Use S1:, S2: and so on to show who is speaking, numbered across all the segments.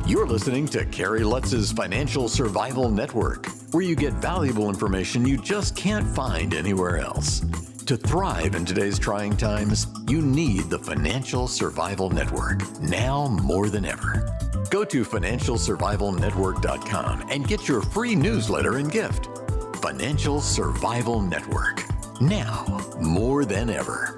S1: You're listening to Kerry Lutz's Financial Survival Network, where you get valuable information you just can't find anywhere else. To thrive in today's trying times, you need the Financial Survival Network, now more than ever. Go to financialsurvivalnetwork.com and get your free newsletter and gift. Financial Survival Network, now more than ever.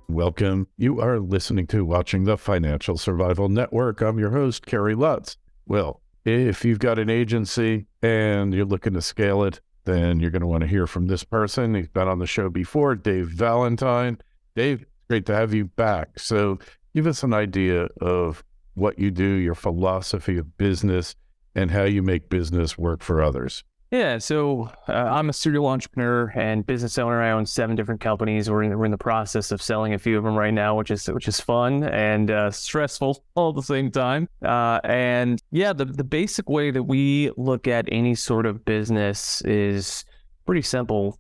S2: Welcome. You are listening to Watching the Financial Survival Network. I'm your host, Kerry Lutz. Well, if you've got an agency and you're looking to scale it, then you're going to want to hear from this person. He's been on the show before, Dave Valentine. Dave, great to have you back. So give us an idea of what you do, your philosophy of business, and how you make business work for others.
S3: Yeah, so I'm a serial entrepreneur and business owner. I own 7 different companies. We're in the process of selling a few of them right now, which is fun and stressful all at the same time. And yeah, the basic way that we look at any sort of business is pretty simple.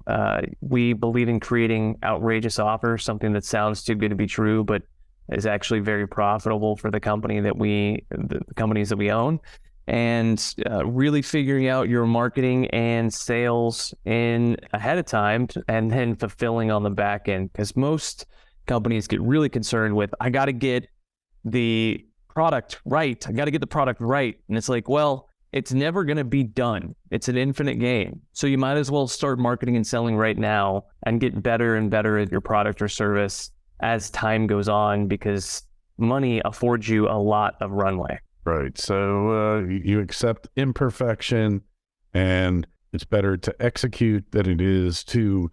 S3: We believe in creating outrageous offers, something that sounds too good to be true, but is actually very profitable for the companies that we own. And really figuring out your marketing and sales in ahead of time and then fulfilling on the back end. Because most companies get really concerned with, I got to get the product right. I got to get the product right. And it's like, well, it's never going to be done. It's an infinite game. So you might as well start marketing and selling right now and get better and better at your product or service as time goes on, because money affords you a lot of runway.
S2: Right. So you accept imperfection, and it's better to execute than it is to,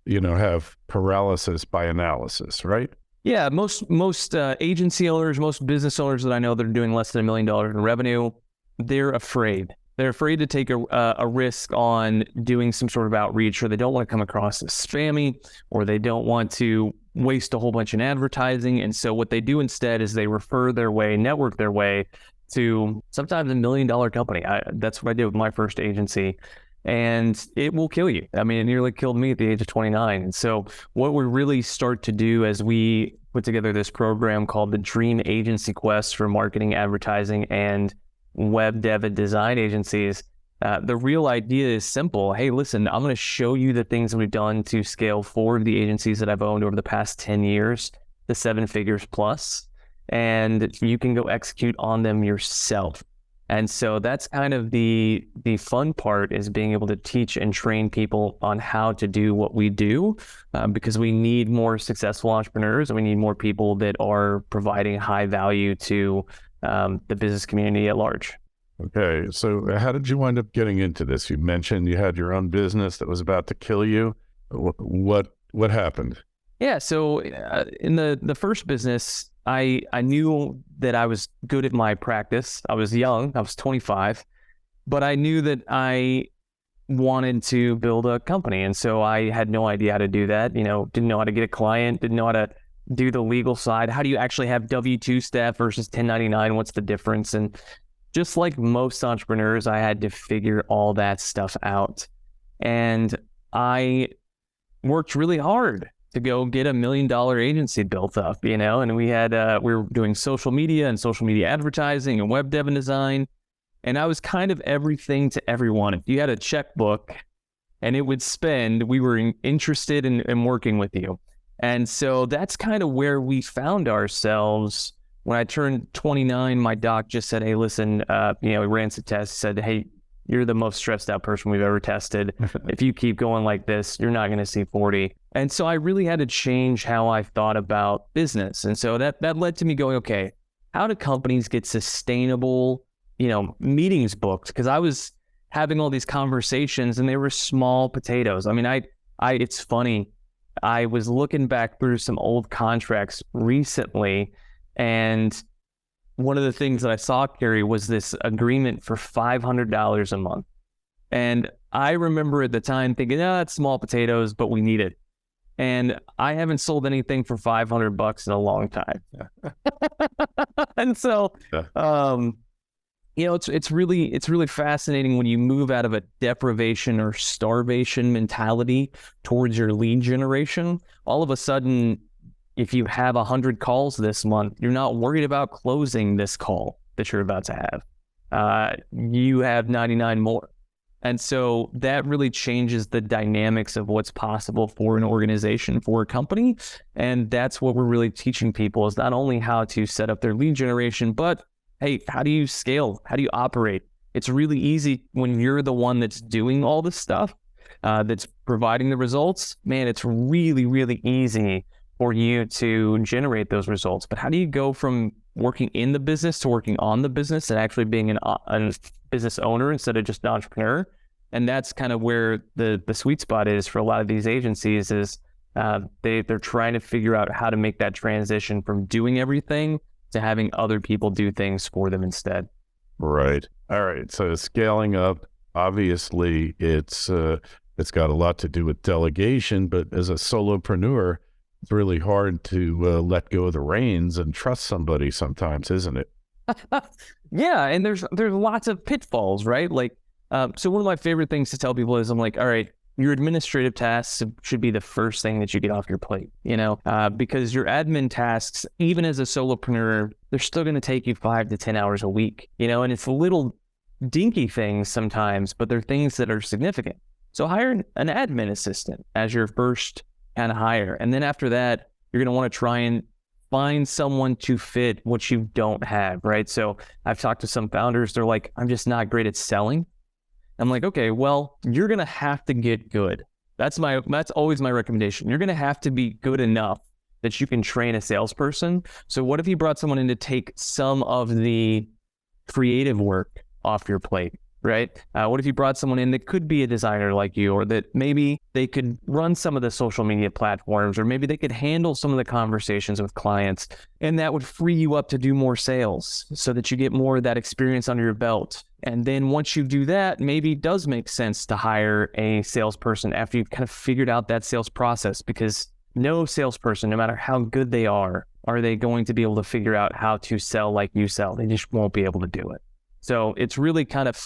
S2: have paralysis by analysis, right?
S3: Yeah. Most agency owners, most business owners that I know that are doing less than $1 million in revenue, they're afraid. They're afraid to take a risk on doing some sort of outreach, or they don't want to come across as spammy, or they don't want to waste a whole bunch in advertising. And so what they do instead is they refer their way, network their way to sometimes $1 million company. That's what I did with my first agency, and it will kill you. I mean, it nearly killed me at the age of 29. And so what we really start to do as we put together this program called the Dream Agency Quest for marketing, advertising, and web dev and design agencies, the real idea is simple. Hey, listen, I'm going to show you the things that we've done to scale 4 of the agencies that I've owned over the past 10 years to 7 figures plus. And you can go execute on them yourself. And so that's kind of the fun part, is being able to teach and train people on how to do what we do, because we need more successful entrepreneurs, and we need more people that are providing high value to the business community at large.
S2: Okay. So how did you wind up getting into this? You mentioned you had your own business that was about to kill you. What happened? Yeah.
S3: So in the first business, I knew that I was good at my practice. I was young, I was 25, but I knew that I wanted to build a company. And so I had no idea how to do that. Didn't know how to get a client, didn't know how to do the legal side. How do you actually have W-2 staff versus 1099? What's the difference? And just like most entrepreneurs, I had to figure all that stuff out. And I worked really hard to go get $1 million agency built up, and we were doing social media and social media advertising and web dev and design. And I was kind of everything to everyone. If you had a checkbook and it would spend, we were interested in working with you. And so that's kind of where we found ourselves. When I turned 29, my doc just said, hey, listen, we ran some tests, said, hey, you're the most stressed out person we've ever tested. If you keep going like this, you're not going to see 40. And so I really had to change how I thought about business. And so that led to me going, okay, how do companies get sustainable, meetings booked? Because I was having all these conversations and they were small potatoes. I mean, it's funny. I was looking back through some old contracts recently, and one of the things that I saw, Kerry, was this agreement for $500 a month. And I remember at the time thinking, it's small potatoes, but we need it. And I haven't sold anything for $500 in a long time. And so, it's really fascinating when you move out of a deprivation or starvation mentality towards your lead generation. All of a sudden, if you have 100 calls this month, you're not worried about closing this call that you're about to have. You have 99 more. And so that really changes the dynamics of what's possible for an organization, for a company. And that's what we're really teaching people, is not only how to set up their lead generation, but hey, how do you scale? How do you operate? It's really easy when you're the one that's doing all this stuff, that's providing the results. Man, it's really, really easy for you to generate those results. But how do you go from working in the business to working on the business and actually being a business owner instead of just an entrepreneur? And that's kind of where the sweet spot is for a lot of these agencies, is they're trying to figure out how to make that transition from doing everything to having other people do things for them instead.
S2: Right. All right. So scaling up, obviously it's got a lot to do with delegation, but as a solopreneur, it's really hard to let go of the reins and trust somebody sometimes, isn't it?
S3: Yeah. And there's lots of pitfalls, right? Like, so one of my favorite things to tell people is, I'm like, all right, your administrative tasks should be the first thing that you get off your plate, because your admin tasks, even as a solopreneur, they're still going to take you 5 to 10 hours a week, and it's little dinky things sometimes, but they're things that are significant. So hire an admin assistant as your first kind of hire. And then after that, you're going to want to try and find someone to fit what you don't have, right? So I've talked to some founders, they're like, I'm just not great at selling. I'm like, okay, well, you're going to have to get good. That's always my recommendation. You're going to have to be good enough that you can train a salesperson. So what if you brought someone in to take some of the creative work off your plate, right? What if you brought someone in that could be a designer like you, or that maybe they could run some of the social media platforms, or maybe they could handle some of the conversations with clients, and that would free you up to do more sales so that you get more of that experience under your belt. And then once you do that, maybe it does make sense to hire a salesperson after you've kind of figured out that sales process, because no salesperson, no matter how good they are they going to be able to figure out how to sell like you sell? They just won't be able to do it. So it's really kind of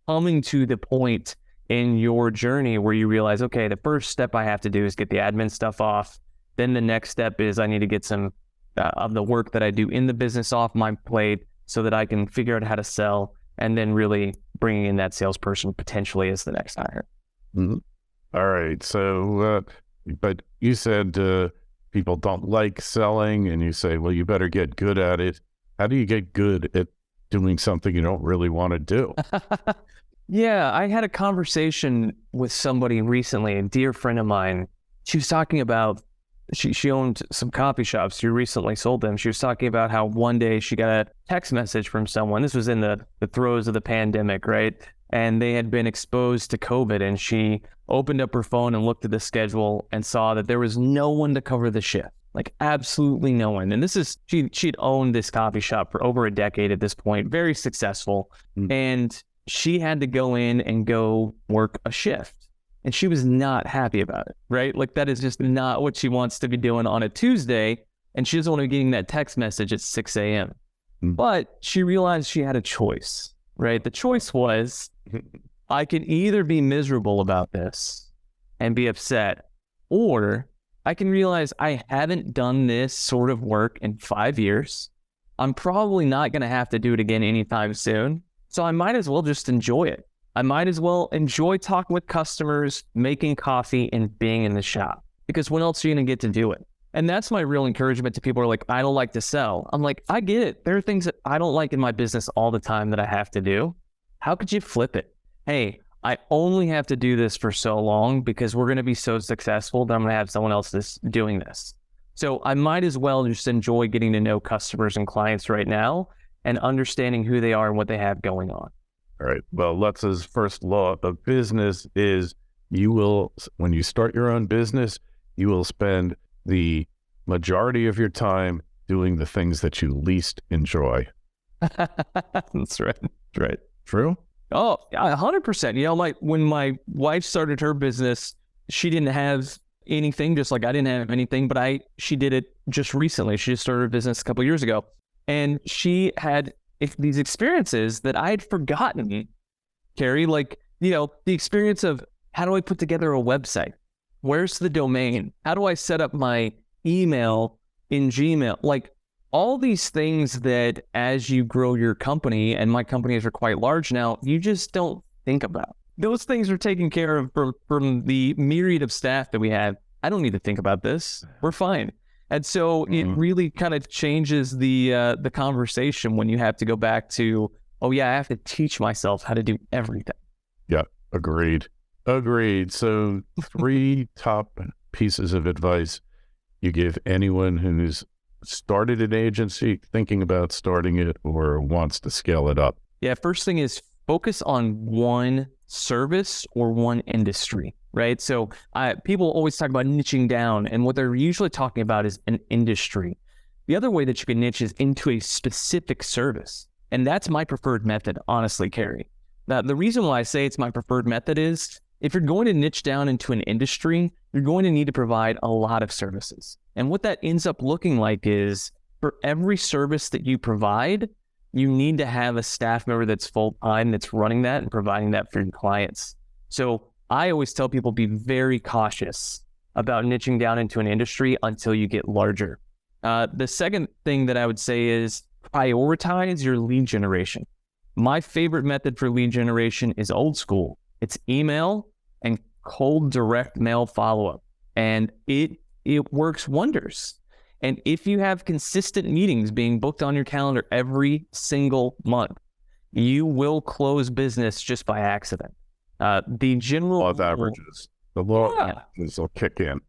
S3: coming to the point in your journey where you realize, okay, the first step I have to do is get the admin stuff off. Then the next step is I need to get some of the work that I do in the business off my plate so that I can figure out how to sell, and then really bringing in that salesperson potentially as the next hire.
S2: Mm-hmm. All right. So, but you said people don't like selling, and you say, well, you better get good at it. How do you get good at doing something you don't really want to do?
S3: Yeah, I had a conversation with somebody recently, a dear friend of mine. She was talking about, she owned some coffee shops. She recently sold them. She was talking about how one day she got a text message from someone. This was in the throes of the pandemic, right? And they had been exposed to COVID, and she opened up her phone and looked at the schedule and saw that there was no one to cover the shift. Like absolutely no one. And this is, she'd owned this coffee shop for over a decade at this point, very successful. And she had to go in and go work a shift. And she was not happy about it, right? Like that is just not what she wants to be doing on a Tuesday. And she doesn't want to be getting that text message at 6 a.m. But she realized she had a choice, right? The choice was, I can either be miserable about this and be upset, or I can realize I haven't done this sort of work in 5 years. I'm probably not going to have to do it again anytime soon. So I might as well just enjoy it. I might as well enjoy talking with customers, making coffee, and being in the shop, because when else are you going to get to do it? And that's my real encouragement to people who are like, I don't like to sell. I'm like, I get it. There are things that I don't like in my business all the time that I have to do. How could you flip it? Hey, I only have to do this for so long because we're going to be so successful that I'm going to have someone else doing this. So I might as well just enjoy getting to know customers and clients right now and understanding who they are and what they have going on.
S2: All right. Well, Lutz's first law of business is when you start your own business, you will spend the majority of your time doing the things that you least enjoy.
S3: That's right. Right.
S2: True?
S3: Oh, 100%. When my wife started her business, she didn't have anything, just like I didn't have anything, but she did it just recently. She just started a business a couple of years ago, and she had these experiences that I had forgotten, Kerry, the experience of how do I put together a website? Where's the domain? How do I set up my email in Gmail, like all these things that as you grow your company, and my companies are quite large now, you just don't think about. Those things are taken care of from the myriad of staff that we have. I don't need to think about this. We're fine. And so it really kind of changes the conversation when you have to go back to, oh yeah, I have to teach myself how to do everything.
S2: Yeah, agreed. So 3 top pieces of advice you give anyone who's started an agency, thinking about starting it, or wants to scale it up.
S3: Yeah, first thing is focus on one service or one industry, right? So people always talk about niching down, and what they're usually talking about is an industry. The other way that you can niche is into a specific service. And that's my preferred method, honestly, Kerry. Now, the reason why I say it's my preferred method is if you're going to niche down into an industry, you're going to need to provide a lot of services. And what that ends up looking like is for every service that you provide, you need to have a staff member that's full-time that's running that and providing that for your clients. So I always tell people be very cautious about niching down into an industry until you get larger. The second thing that I would say is prioritize your lead generation. My favorite method for lead generation is old school. It's email and cold direct mail follow-up. And it works wonders. And if you have consistent meetings being booked on your calendar every single month, you will close business just by accident. The general
S2: law of averages. The law of averages will kick in.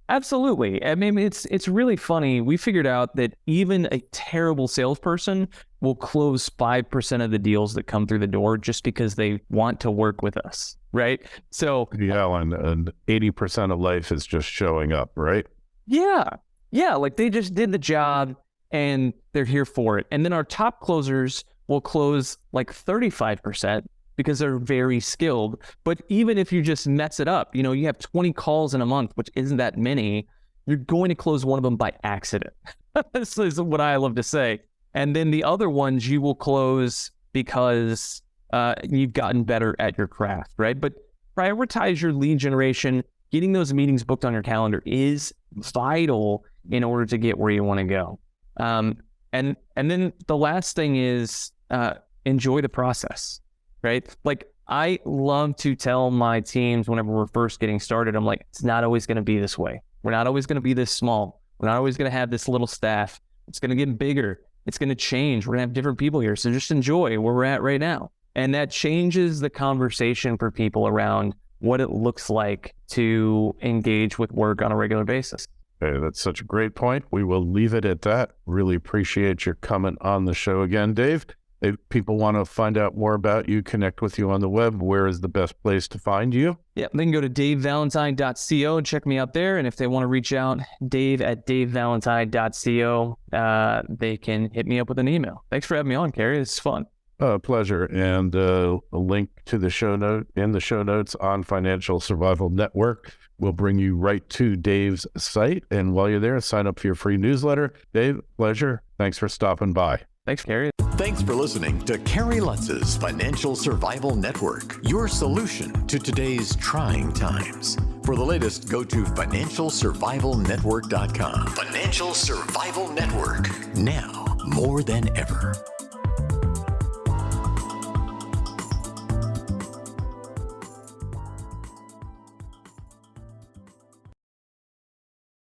S3: Absolutely. I mean, it's really funny. We figured out that even a terrible salesperson will close 5% of the deals that come through the door just because they want to work with us, right? So
S2: yeah, and 80% of life is just showing up, right?
S3: Yeah, like they just did the job and they're here for it. And then our top closers will close like 35% because they're very skilled. But even if you just mess it up, you have 20 calls in a month, which isn't that many, you're going to close one of them by accident. This is what I love to say. And then the other ones you will close because you've gotten better at your craft, right? But prioritize your lead generation. Getting those meetings booked on your calendar is vital in order to get where you want to go. And then the last thing is enjoy the process, right? Like I love to tell my teams whenever we're first getting started, I'm like, it's not always going to be this way. We're not always going to be this small. We're not always going to have this little staff. It's going to get bigger. It's going to change. We're going to have different people here. So just enjoy where we're at right now. And that changes the conversation for people around what it looks like to engage with work on a regular basis.
S2: Hey, that's such a great point. We will leave it at that. Really appreciate your coming on the show again, Dave. If people want to find out more about you, connect with you on the web, where is the best place to find you?
S3: Yeah, they can go to davevalentine.co and check me out there. And if they want to reach out, dave@davevalentine.co, they can hit me up with an email. Thanks for having me on, Kerry. This is fun.
S2: Pleasure. And a link to the show note in the show notes on Financial Survival Network will bring you right to Dave's site. And while you're there, sign up for your free newsletter. Dave, pleasure. Thanks for stopping by.
S3: Thanks, Kerry.
S1: Thanks for listening to Kerry Lutz's Financial Survival Network, your solution to today's trying times. For the latest, go to financialsurvivalnetwork.com. Financial Survival Network, now more than ever.